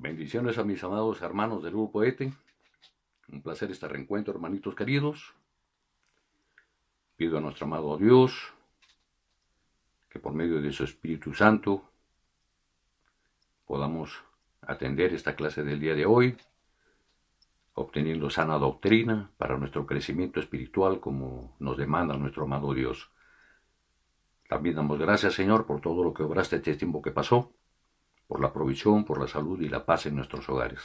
Bendiciones a mis amados hermanos del grupo ETE. Un placer este reencuentro, hermanitos queridos. Pido a nuestro amado Dios que por medio de su Espíritu Santo podamos atender esta clase del día de hoy, obteniendo sana doctrina para nuestro crecimiento espiritual como nos demanda nuestro amado Dios. También damos gracias, Señor, por todo lo que obraste este tiempo que pasó, por la provisión, por la salud y la paz en nuestros hogares.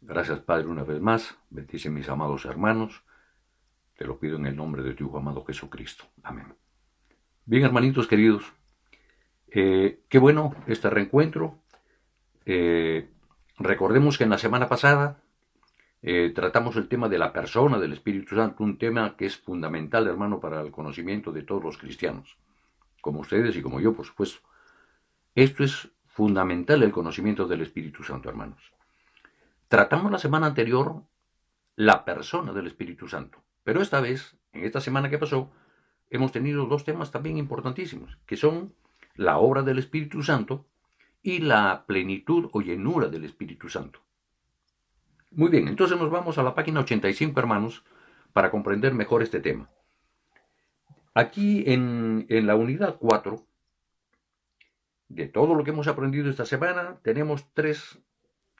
Gracias, Padre, una vez más. Bendice mis amados hermanos. Te lo pido en el nombre de tu Hijo amado Jesucristo. Amén. Bien, hermanitos queridos, qué bueno este reencuentro. Recordemos que en la semana pasada tratamos el tema de la persona del Espíritu Santo, un tema que es fundamental, hermano, para el conocimiento de todos los cristianos, como ustedes y como yo, por supuesto. Esto es fundamental, el conocimiento del Espíritu Santo, hermanos. Tratamos la semana anterior la persona del Espíritu Santo, pero esta vez, en esta semana que pasó, hemos tenido dos temas también importantísimos, que son la obra del Espíritu Santo y la plenitud o llenura del Espíritu Santo. Muy bien, entonces nos vamos a la página 85, hermanos, para comprender mejor este tema. Aquí en la unidad 4, de todo lo que hemos aprendido esta semana, tenemos tres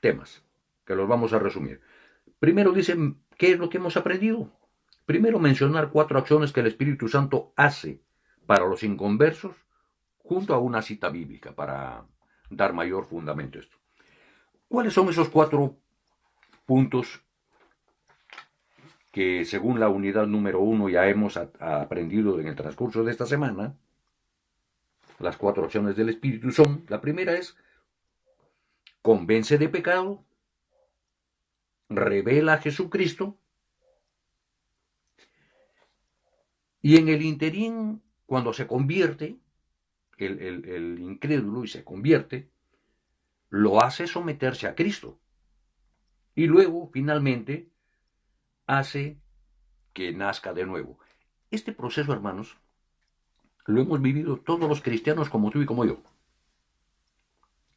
temas, que los vamos a resumir. Primero dicen, ¿qué es lo que hemos aprendido? Primero mencionar 4 acciones que el Espíritu Santo hace para los inconversos, junto a una cita bíblica, para dar mayor fundamento a esto. ¿Cuáles son esos 4 puntos que según la unidad número 1 ya hemos aprendido en el transcurso de esta semana? Las 4 acciones del Espíritu son, la primera es, convence de pecado, revela a Jesucristo, y en el interín, cuando se convierte, el incrédulo y se convierte, lo hace someterse a Cristo. Y luego, finalmente, hace que nazca de nuevo. Este proceso, hermanos, lo hemos vivido todos los cristianos como tú y como yo.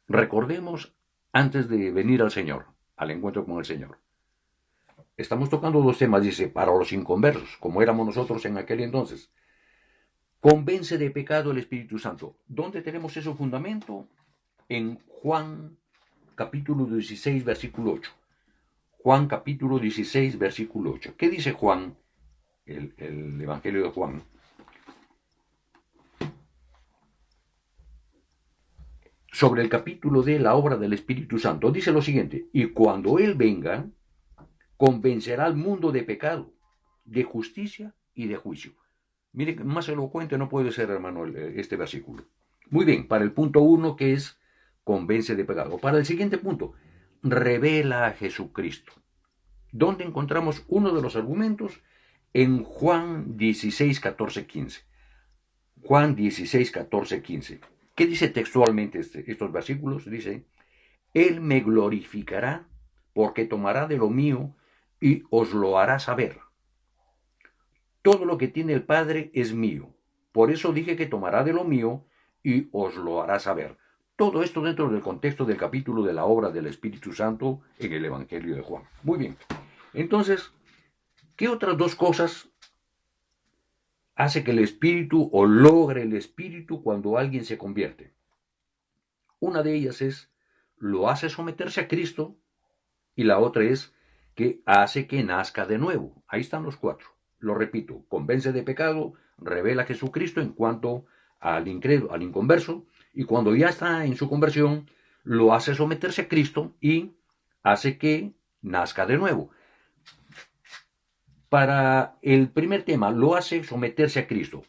Recordemos, antes de venir al Señor, al encuentro con el Señor, estamos tocando dos temas, dice, para los inconversos, como éramos nosotros en aquel entonces. Convence de pecado el Espíritu Santo. ¿Dónde tenemos ese fundamento? En Juan capítulo 16, versículo 8. Juan capítulo 16, versículo 8. ¿Qué dice Juan, el Evangelio de Juan? Sobre el capítulo de la obra del Espíritu Santo. Dice lo siguiente: y cuando Él venga, convencerá al mundo de pecado, de justicia y de juicio. Mire, más elocuente no puede ser, hermano, este versículo. Muy bien, para el punto 1, que es convence de pecado. Para el siguiente punto, revela a Jesucristo. ¿Dónde encontramos uno de los argumentos? En Juan 16, 14, 15. Juan 16, 14, 15. ¿Qué dice textualmente estos versículos? Dice, Él me glorificará porque tomará de lo mío y os lo hará saber. Todo lo que tiene el Padre es mío. Por eso dije que tomará de lo mío y os lo hará saber. Todo esto dentro del contexto del capítulo de la obra del Espíritu Santo en el Evangelio de Juan. Muy bien. Entonces, ¿qué otras dos cosas hace que el Espíritu o logre el Espíritu cuando alguien se convierte? Una de ellas es, lo hace someterse a Cristo, y la otra es que hace que nazca de nuevo. Ahí están los 4. Lo repito, convence de pecado, revela a Jesucristo en cuanto al incrédulo, al inconverso, y cuando ya está en su conversión, lo hace someterse a Cristo y hace que nazca de nuevo. Para el primer tema, lo hace someterse a Cristo.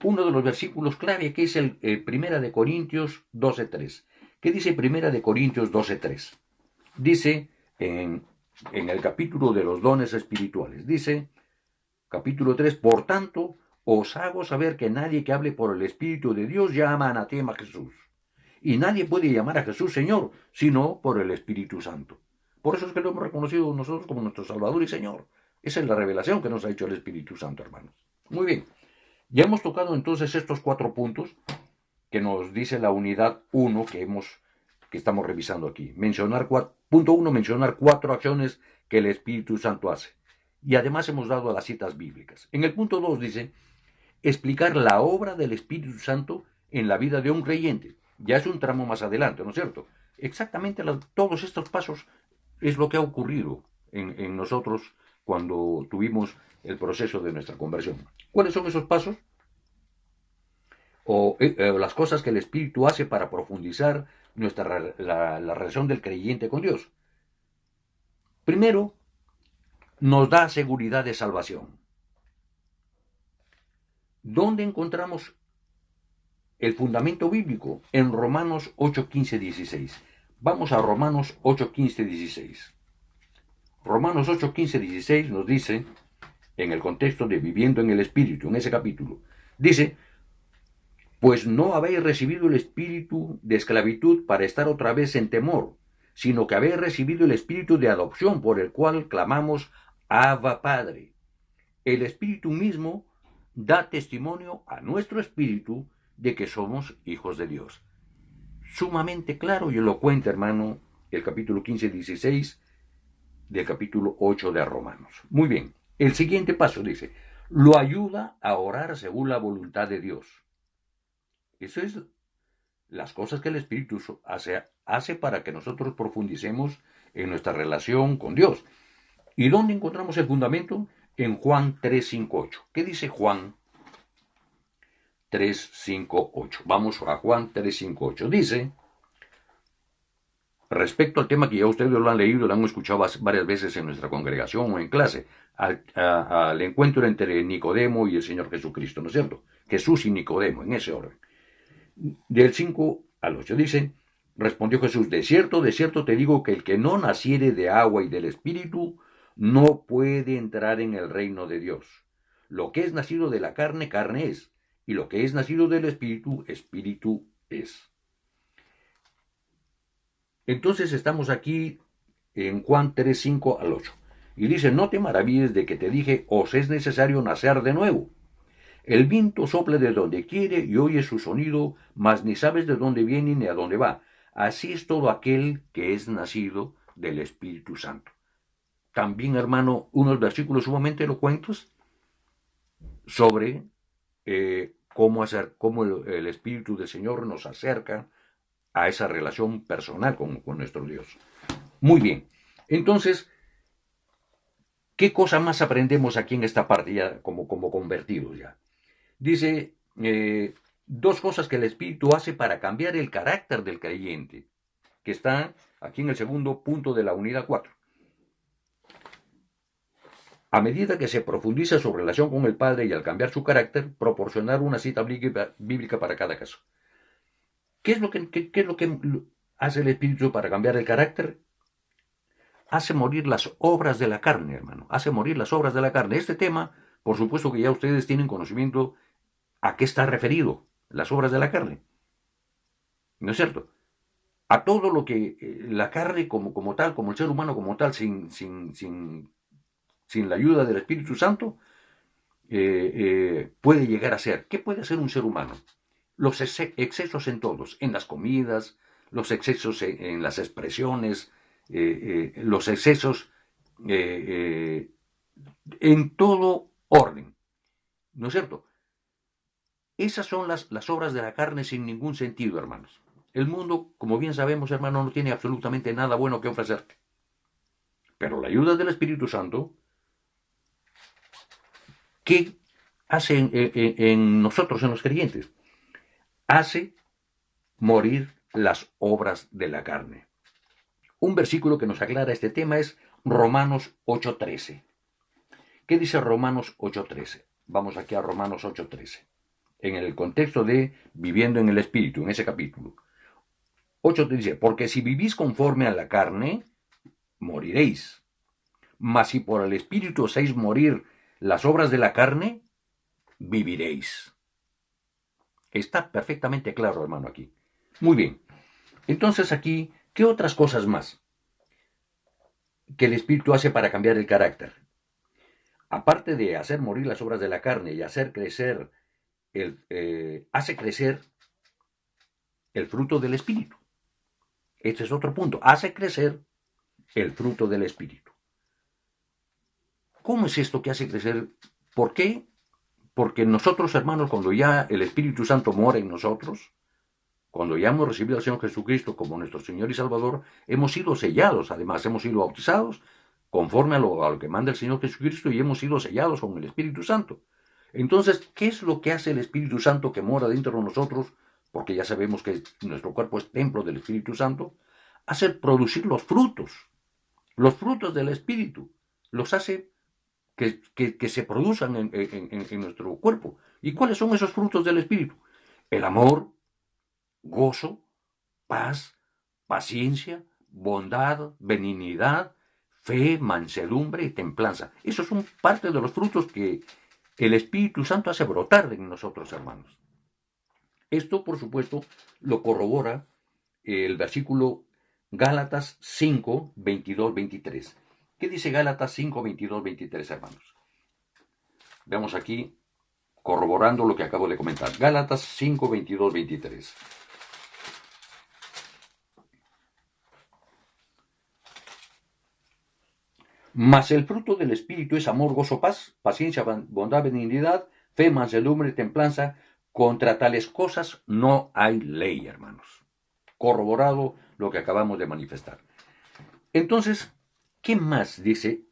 Uno de los versículos clave que es el Primera de Corintios 12:3. ¿Qué dice Primera de Corintios 12:3? Dice en el capítulo de los dones espirituales, dice, capítulo 3, por tanto, os hago saber que nadie que hable por el Espíritu de Dios llama anatema a Jesús. Y nadie puede llamar a Jesús Señor, sino por el Espíritu Santo. Por eso es que lo hemos reconocido nosotros como nuestro Salvador y Señor. Esa es la revelación que nos ha hecho el Espíritu Santo, hermanos. Muy bien. Ya hemos tocado entonces estos 4 puntos que nos dice la unidad 1 que hemos que estamos revisando aquí. Punto 1, mencionar 4 acciones que el Espíritu Santo hace. Y además hemos dado las citas bíblicas. En el punto 2 dice, explicar la obra del Espíritu Santo en la vida de un creyente. Ya es un tramo más adelante, ¿no es cierto? Exactamente todos estos pasos es lo que ha ocurrido en nosotros cuando tuvimos el proceso de nuestra conversión. ¿Cuáles son esos pasos? O las cosas que el Espíritu hace para profundizar la relación del creyente con Dios. Primero, nos da seguridad de salvación. ¿Dónde encontramos el fundamento bíblico? En Romanos 8, 15, 16. Vamos a Romanos 8, 15, 16. Romanos 8, 15, 16 nos dice, en el contexto de viviendo en el Espíritu, en ese capítulo, dice, pues no habéis recibido el espíritu de esclavitud para estar otra vez en temor, sino que habéis recibido el espíritu de adopción por el cual clamamos, Abba Padre. El Espíritu mismo da testimonio a nuestro espíritu de que somos hijos de Dios. Sumamente claro y elocuente, hermano, el capítulo 15-16 del capítulo 8 de Romanos. Muy bien, el siguiente paso dice, lo ayuda a orar según la voluntad de Dios. Eso es las cosas que el Espíritu hace para que nosotros profundicemos en nuestra relación con Dios. ¿Y dónde encontramos el fundamento? En Juan 3, 5, 8. ¿Qué dice Juan 3, 5, 8? Vamos a Juan 3, 5, 8. Dice, respecto al tema que ya ustedes lo han leído, lo han escuchado varias veces en nuestra congregación o en clase, al encuentro entre Nicodemo y el Señor Jesucristo, ¿no es cierto? Jesús y Nicodemo, en ese orden. Del 5 al 8 dice, respondió Jesús, de cierto te digo que el que no naciere de agua y del Espíritu no puede entrar en el reino de Dios. Lo que es nacido de la carne, carne es, y lo que es nacido del Espíritu, Espíritu es. Entonces estamos aquí en Juan 3, 5 al 8. Y dice, no te maravilles de que te dije, os es necesario nacer de nuevo. El viento sopla de donde quiere y oye su sonido, mas ni sabes de dónde viene ni a dónde va. Así es todo aquel que es nacido del Espíritu Santo. También, hermano, unos versículos sumamente elocuentes sobre cómo el Espíritu del Señor nos acerca a esa relación personal con nuestro Dios. Muy bien, entonces, ¿qué cosa más aprendemos aquí en esta parte ya como convertidos ya? Dice, dos cosas que el Espíritu hace para cambiar el carácter del creyente, que está aquí en el segundo punto de la unidad 4. A medida que se profundiza su relación con el Padre y al cambiar su carácter, proporcionar una cita bíblica para cada caso. ¿Qué es lo que hace el Espíritu para cambiar el carácter? Hace morir las obras de la carne, hermano. Hace morir las obras de la carne. Este tema, por supuesto que ya ustedes tienen conocimiento a qué está referido, las obras de la carne. ¿No es cierto? A todo lo que la carne como tal, como el ser humano como tal, sin la ayuda del Espíritu Santo, puede llegar a ser. ¿Qué puede hacer un ser humano? Los excesos en todos, en las comidas, los excesos en las expresiones, los excesos en todo orden. ¿No es cierto? Esas son las obras de la carne sin ningún sentido, hermanos. El mundo, como bien sabemos, hermano, no tiene absolutamente nada bueno que ofrecerte. Pero la ayuda del Espíritu Santo, ¿qué hace en nosotros, en los creyentes? Hace morir las obras de la carne. Un versículo que nos aclara este tema es Romanos 8:13. ¿Qué dice Romanos 8:13? Vamos aquí a Romanos 8:13. En el contexto de viviendo en el Espíritu, en ese capítulo. 8 te dice, porque si vivís conforme a la carne, moriréis. Mas si por el Espíritu hacéis morir las obras de la carne, viviréis. Está perfectamente claro, hermano, aquí. Muy bien. Entonces aquí, ¿qué otras cosas más que el Espíritu hace para cambiar el carácter? Aparte de hacer morir las obras de la carne y hacer crecer, hace crecer el fruto del Espíritu. Este es otro punto. Hace crecer el fruto del Espíritu. ¿Cómo es esto que hace crecer? ¿Por qué? Porque nosotros, hermanos, cuando ya el Espíritu Santo mora en nosotros, cuando ya hemos recibido al Señor Jesucristo como nuestro Señor y Salvador, hemos sido sellados, además hemos sido bautizados conforme a lo que manda el Señor Jesucristo y hemos sido sellados con el Espíritu Santo. Entonces, ¿qué es lo que hace el Espíritu Santo que mora dentro de nosotros? Porque ya sabemos que nuestro cuerpo es templo del Espíritu Santo. Hace producir los frutos del Espíritu. Los hace que se produzcan en nuestro cuerpo. ¿Y cuáles son esos frutos del Espíritu? El amor, gozo, paz, paciencia, bondad, benignidad, fe, mansedumbre y templanza. Esos son parte de los frutos que el Espíritu Santo hace brotar en nosotros, hermanos. Esto, por supuesto, lo corrobora el versículo Gálatas 5, 22, 23. ¿Qué dice Gálatas 5, 22, 23, hermanos? Veamos aquí, corroborando lo que acabo de comentar. Gálatas 5, 22, 23. Mas el fruto del Espíritu es amor, gozo, paz, paciencia, bondad, benignidad, fe, mansedumbre, templanza. Contra tales cosas no hay ley, hermanos. Corroborado lo que acabamos de manifestar. Entonces, ¿qué más dice?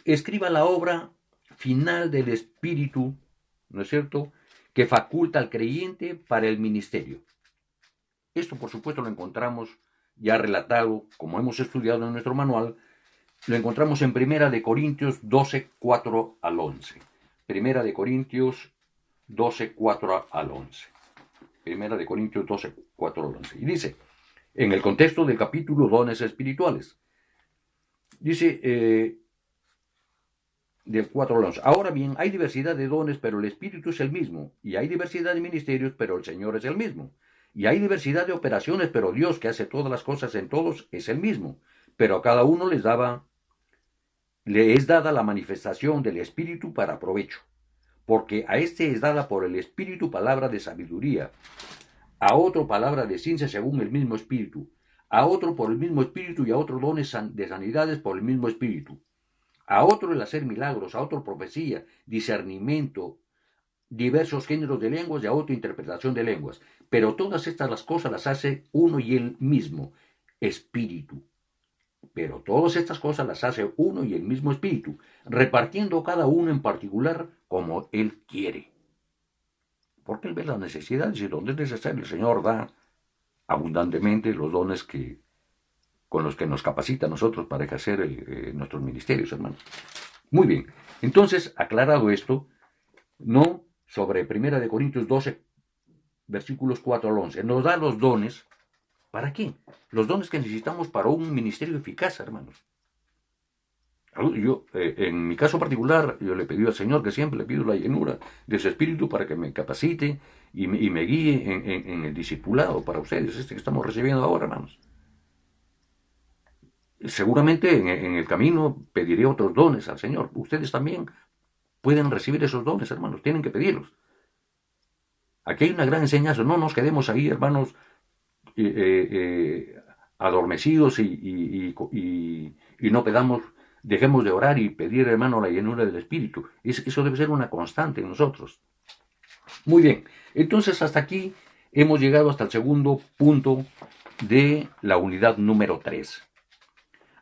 Escriba la obra final del Espíritu, ¿no es cierto?, que faculta al creyente para el ministerio. Esto, por supuesto, lo encontramos ya relatado, como hemos estudiado en nuestro manual, lo encontramos en Primera de Corintios 12, 4 al 11. Primera de Corintios 12, 4 al 11. Primera de Corintios 12, 4 al 11. Y dice, en el contexto del capítulo dones espirituales, dice del 4 al 11, ahora bien, hay diversidad de dones, pero el Espíritu es el mismo, y hay diversidad de ministerios, pero el Señor es el mismo, y hay diversidad de operaciones, pero Dios, que hace todas las cosas en todos, es el mismo, pero a cada uno le es dada la manifestación del Espíritu para provecho, porque a este es dada por el Espíritu palabra de sabiduría, a otro palabra de ciencia según el mismo Espíritu, a otro por el mismo Espíritu y a otro dones de sanidades por el mismo Espíritu, a otro el hacer milagros, a otro profecía, discernimiento, diversos géneros de lenguas y a otro interpretación de lenguas. Pero todas estas las cosas las hace uno y el mismo Espíritu. Pero todas estas cosas las hace uno y el mismo Espíritu, repartiendo cada uno en particular como Él quiere. Porque Él ve las necesidades y donde es necesario el Señor da abundantemente los dones con los que nos capacita a nosotros para ejercer nuestros ministerios, hermanos. Muy bien, entonces, aclarado esto, no sobre 1 de Corintios 12, versículos 4 al 11, nos da los dones. ¿Para qué? Los dones que necesitamos para un ministerio eficaz, hermanos. Yo, en mi caso particular, yo le pedí al Señor, que siempre le pido la llenura de su Espíritu para que me capacite y me guíe en el discipulado para ustedes, este que estamos recibiendo ahora, hermanos. Seguramente en el camino pediré otros dones al Señor. Ustedes también pueden recibir esos dones, hermanos, tienen que pedirlos. Aquí hay una gran enseñanza, no nos quedemos ahí, hermanos, adormecidos y no dejemos de orar y pedir, hermano, la llenura del Espíritu. Eso debe ser una constante en nosotros. Muy bien, entonces hasta aquí hemos llegado hasta el segundo punto de la unidad número 3.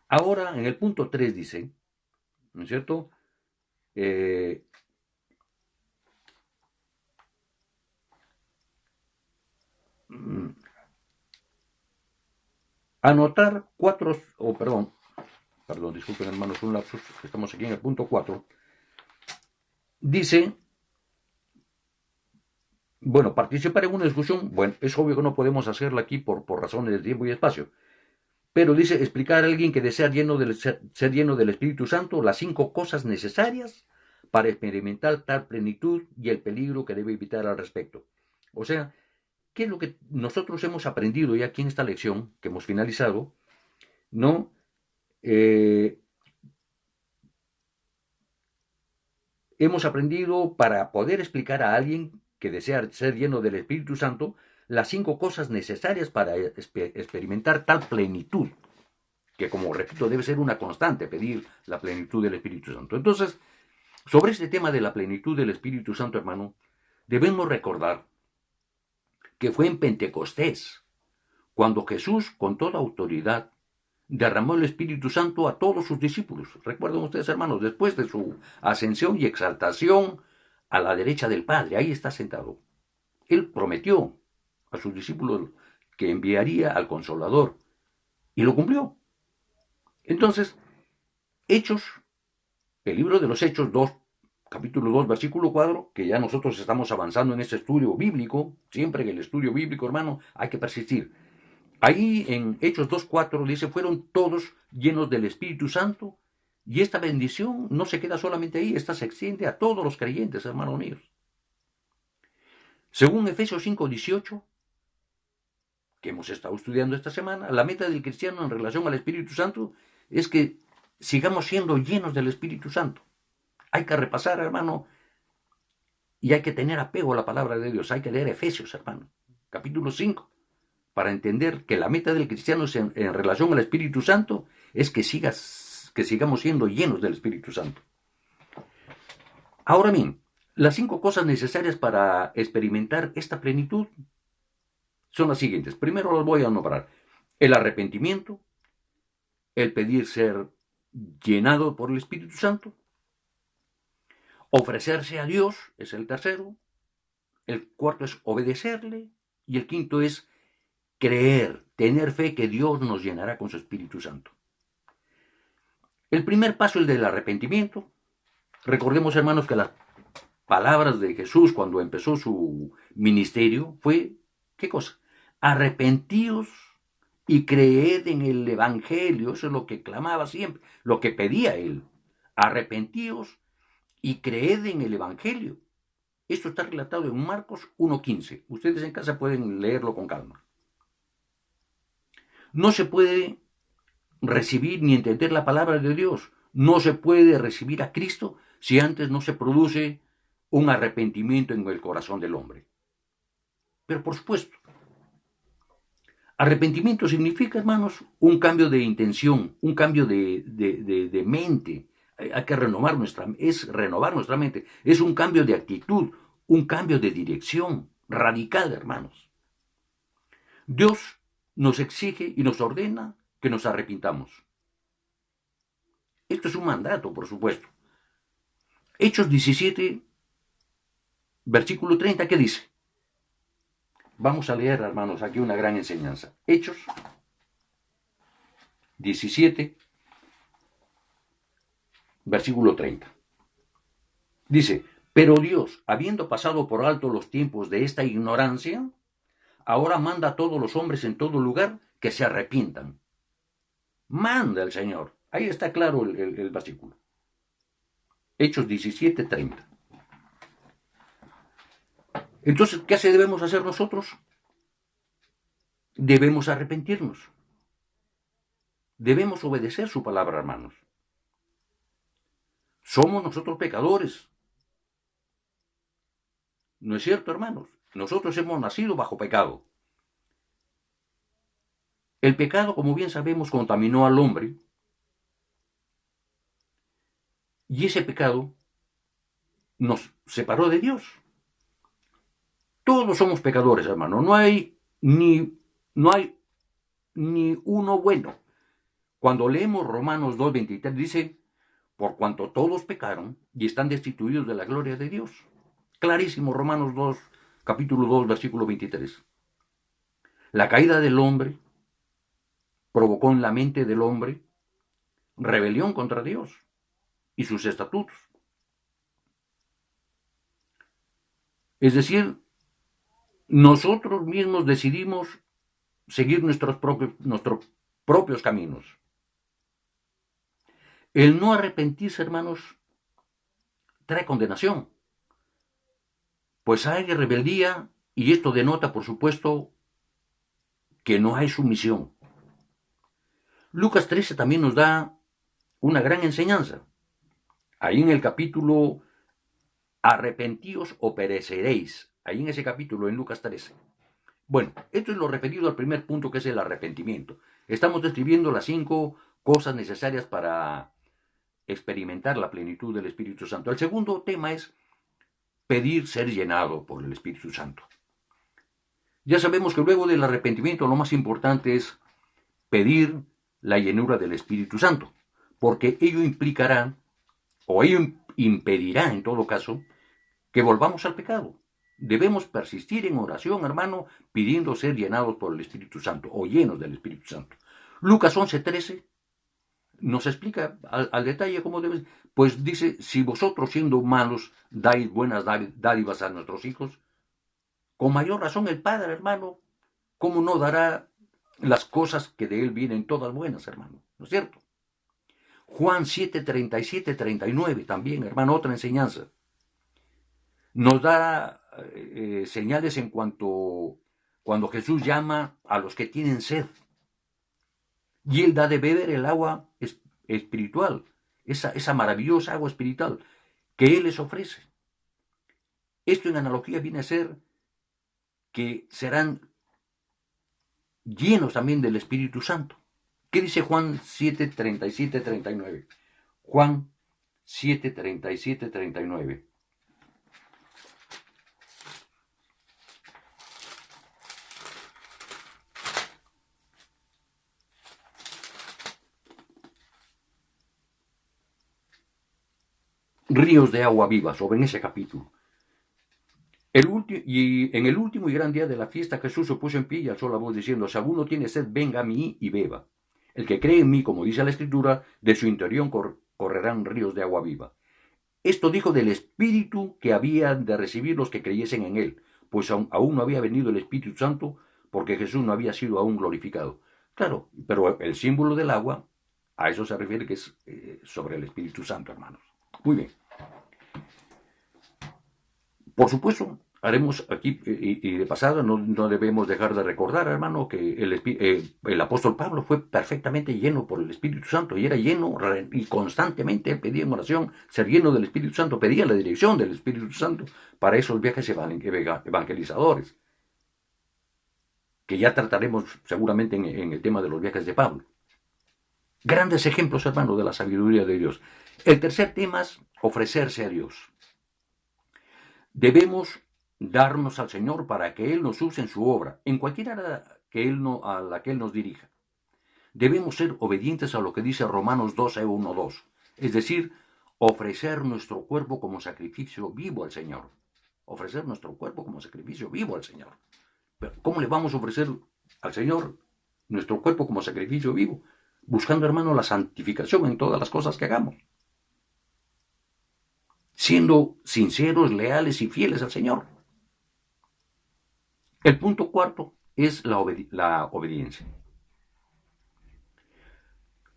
Ahora, en el punto 3 dice, ¿no es cierto? Anotar perdón, disculpen hermanos, un lapsus, estamos aquí en el punto 4, dice, bueno, participar en una discusión, bueno, es obvio que no podemos hacerla aquí por razones de tiempo y espacio, pero dice, explicar a alguien que desea ser lleno del Espíritu Santo las 5 cosas necesarias para experimentar tal plenitud y el peligro que debe evitar al respecto. O sea, ¿qué es lo que nosotros hemos aprendido ya aquí en esta lección que hemos finalizado? ¿No? Hemos aprendido para poder explicar a alguien que desea ser lleno del Espíritu Santo las 5 cosas necesarias para experimentar tal plenitud, que como repito debe ser una constante, pedir la plenitud del Espíritu Santo. Entonces, sobre este tema de la plenitud del Espíritu Santo, hermano, debemos recordar que fue en Pentecostés, cuando Jesús, con toda autoridad, derramó el Espíritu Santo a todos sus discípulos. Recuerden ustedes, hermanos, después de su ascensión y exaltación a la derecha del Padre, ahí está sentado. Él prometió a sus discípulos que enviaría al Consolador, y lo cumplió. Entonces, Hechos, el libro de los Hechos 2, capítulo 2, versículo 4, que ya nosotros estamos avanzando en este estudio bíblico, siempre en el estudio bíblico, hermano, hay que persistir. Ahí en Hechos 2:4 dice, fueron todos llenos del Espíritu Santo, y esta bendición no se queda solamente ahí, esta se extiende a todos los creyentes, hermanos míos. Según Efesios 5:18, que hemos estado estudiando esta semana, la meta del cristiano en relación al Espíritu Santo es que sigamos siendo llenos del Espíritu Santo. Hay que repasar, hermano, y hay que tener apego a la palabra de Dios. Hay que leer Efesios, hermano, capítulo 5. Para entender que la meta del cristiano en relación al Espíritu Santo es que sigamos siendo llenos del Espíritu Santo. Ahora bien, las 5 cosas necesarias para experimentar esta plenitud son las siguientes. Primero las voy a nombrar. El arrepentimiento, el pedir ser llenado por el Espíritu Santo, ofrecerse a Dios, es el tercero. El cuarto es obedecerle, y el quinto es creer, tener fe que Dios nos llenará con su Espíritu Santo. El primer paso es el del arrepentimiento. Recordemos, hermanos, que las palabras de Jesús cuando empezó su ministerio fue, ¿qué cosa? Arrepentíos y creed en el Evangelio. Eso es lo que clamaba siempre, lo que pedía él. Arrepentíos y creed en el Evangelio. Esto está relatado en Marcos 1:15. Ustedes en casa pueden leerlo con calma. No se puede recibir ni entender la palabra de Dios. No se puede recibir a Cristo si antes no se produce un arrepentimiento en el corazón del hombre. Pero por supuesto, arrepentimiento significa, hermanos, un cambio de intención, un cambio de mente. Hay que renovar nuestra mente. Es un cambio de actitud, un cambio de dirección radical, hermanos. Dios nos exige y nos ordena que nos arrepintamos. Esto es un mandato, por supuesto. Hechos 17, versículo 30, ¿qué dice? Vamos a leer, hermanos, aquí una gran enseñanza. Hechos 17, versículo 30. Dice, pero Dios, habiendo pasado por alto los tiempos de esta ignorancia, ahora manda a todos los hombres en todo lugar que se arrepientan. Manda el Señor. Ahí está claro el versículo. Hechos 17, 30. Entonces, ¿qué debemos hacer nosotros? Debemos arrepentirnos. Debemos obedecer su palabra, hermanos. Somos nosotros pecadores. ¿No es cierto, hermanos? Nosotros hemos nacido bajo pecado. El pecado, como bien sabemos, contaminó al hombre. Y ese pecado nos separó de Dios. Todos somos pecadores, hermano. No hay ni uno bueno. Cuando leemos Romanos 2:23 dice, por cuanto todos pecaron y están destituidos de la gloria de Dios. Clarísimo, Romanos 2, capítulo 2, versículo 23. La caída del hombre provocó en la mente del hombre rebelión contra Dios y sus estatutos. Es decir, nosotros mismos decidimos seguir nuestros propios caminos. El no arrepentirse, hermanos, trae condenación. Pues hay rebeldía y esto denota, por supuesto, que no hay sumisión. Lucas 13 también nos da una gran enseñanza. Ahí en el capítulo arrepentíos o pereceréis. Ahí en ese capítulo, en Lucas 13. Bueno, esto es lo referido al primer punto, que es el arrepentimiento. Estamos describiendo las 5 cosas necesarias para experimentar la plenitud del Espíritu Santo. El segundo tema es pedir ser llenado por el Espíritu Santo. Ya sabemos que luego del arrepentimiento lo más importante es pedir la llenura del Espíritu Santo, porque ello implicará, o ello impedirá en todo caso, que volvamos al pecado. Debemos persistir en oración, hermano, pidiendo ser llenados por el Espíritu Santo, o llenos del Espíritu Santo. Lucas 11:13 nos explica al detalle cómo debe. Pues dice, si vosotros siendo malos dais buenas dádivas a nuestros hijos, con mayor razón el Padre, hermano, ¿cómo no dará las cosas que de él vienen todas buenas, hermano? ¿No es cierto? Juan 7:37-39 también, hermano, otra enseñanza. Nos da señales en cuando Jesús llama a los que tienen sed. Y él da de beber el agua espiritual, esa maravillosa agua espiritual que él les ofrece. Esto en analogía viene a ser que serán llenos también del Espíritu Santo. ¿Qué dice Juan 7:37-39? Juan 7:37-39. Ríos de agua viva, sobre en ese capítulo. Y en el último y gran día de la fiesta, Jesús se puso en pie y alzó la voz diciendo, si alguno tiene sed, venga a mí y beba. El que cree en mí, como dice la Escritura, de su interior correrán ríos de agua viva. Esto dijo del Espíritu que habían de recibir los que creyesen en él, pues aún no había venido el Espíritu Santo, porque Jesús no había sido aún glorificado. Claro, pero el símbolo del agua, a eso se refiere, que es sobre el Espíritu Santo, hermanos. Muy bien. Por supuesto, haremos aquí, y de pasada, no debemos dejar de recordar, hermano, que el apóstol Pablo fue perfectamente lleno por el Espíritu Santo, y era lleno y constantemente pedía en oración ser lleno del Espíritu Santo, pedía la dirección del Espíritu Santo para esos viajes evangelizadores, que ya trataremos seguramente en el tema de los viajes de Pablo. Grandes ejemplos, hermano, de la sabiduría de Dios. El tercer tema es ofrecerse a Dios. Debemos darnos al Señor para que Él nos use en su obra, en cualquier área a la que Él nos dirija. Debemos ser obedientes a lo que dice Romanos 12:1-2, es decir, ofrecer nuestro cuerpo como sacrificio vivo al Señor. Ofrecer nuestro cuerpo como sacrificio vivo al Señor. Pero ¿cómo le vamos a ofrecer al Señor nuestro cuerpo como sacrificio vivo? Buscando, hermano, la santificación en todas las cosas que hagamos. Siendo sinceros, leales y fieles al Señor. El punto cuarto es la obediencia.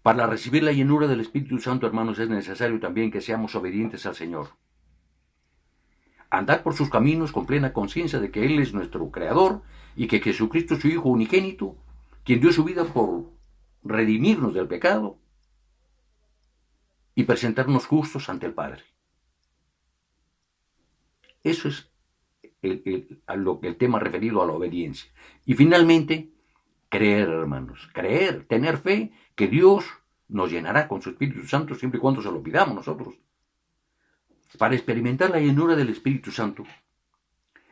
Para recibir la llenura del Espíritu Santo, hermanos, es necesario también que seamos obedientes al Señor. Andar por sus caminos con plena conciencia de que Él es nuestro Creador y que Jesucristo es su Hijo unigénito, quien dio su vida por redimirnos del pecado y presentarnos justos ante el Padre. Eso es el tema referido a la obediencia. Y finalmente, creer, hermanos, creer, tener fe que Dios nos llenará con su Espíritu Santo siempre y cuando se lo pidamos nosotros. Para experimentar la llenura del Espíritu Santo,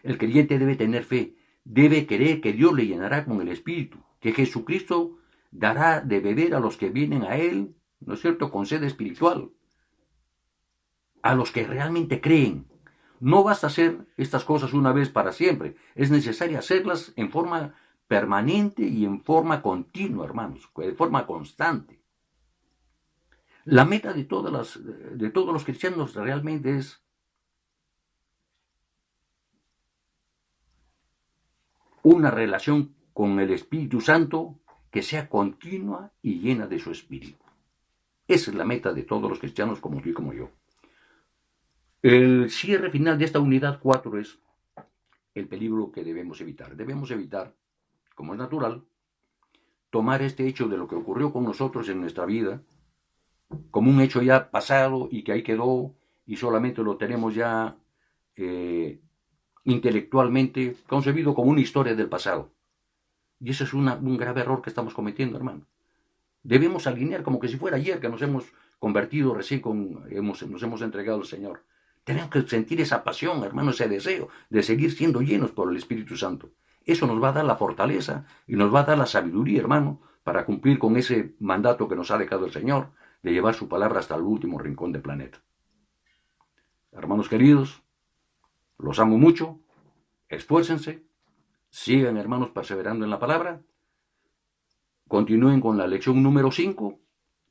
el creyente debe tener fe, debe creer que Dios le llenará con el Espíritu, que Jesucristo dará de beber a los que vienen a Él, ¿no es cierto?, con sed espiritual, a los que realmente creen. No basta hacer estas cosas una vez para siempre, es necesario hacerlas en forma permanente y en forma continua, hermanos, de forma constante. La meta de todos los cristianos realmente es una relación con el Espíritu Santo que sea continua y llena de su Espíritu. Esa es la meta de todos los cristianos como tú y como yo. El cierre final de esta unidad 4 es el peligro que debemos evitar. Debemos evitar, como es natural, tomar este hecho de lo que ocurrió con nosotros en nuestra vida como un hecho ya pasado y que ahí quedó y solamente lo tenemos ya intelectualmente concebido como una historia del pasado. Y ese es un grave error que estamos cometiendo, hermano. Debemos alinear como que si fuera ayer que nos hemos convertido recién, nos hemos entregado al Señor. Tenemos que sentir esa pasión, hermano, ese deseo de seguir siendo llenos por el Espíritu Santo. Eso nos va a dar la fortaleza y nos va a dar la sabiduría, hermano, para cumplir con ese mandato que nos ha dejado el Señor, de llevar su palabra hasta el último rincón del planeta. Hermanos queridos, los amo mucho, esfuércense, sigan, hermanos, perseverando en la palabra, continúen con la lección número 5,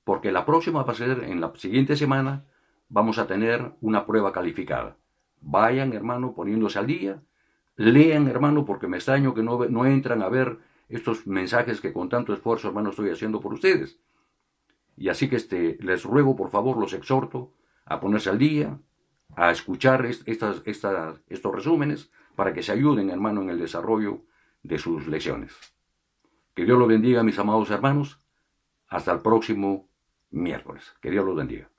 porque la próxima va a ser en la siguiente semana, vamos a tener una prueba calificada. Vayan, hermano, poniéndose al día, lean, hermano, porque me extraño que no entran a ver estos mensajes que con tanto esfuerzo, hermano, estoy haciendo por ustedes. Y así que les ruego, por favor, los exhorto a ponerse al día, a escuchar estos resúmenes, para que se ayuden, hermano, en el desarrollo de sus lecciones. Que Dios los bendiga, mis amados hermanos. Hasta el próximo miércoles. Que Dios los bendiga.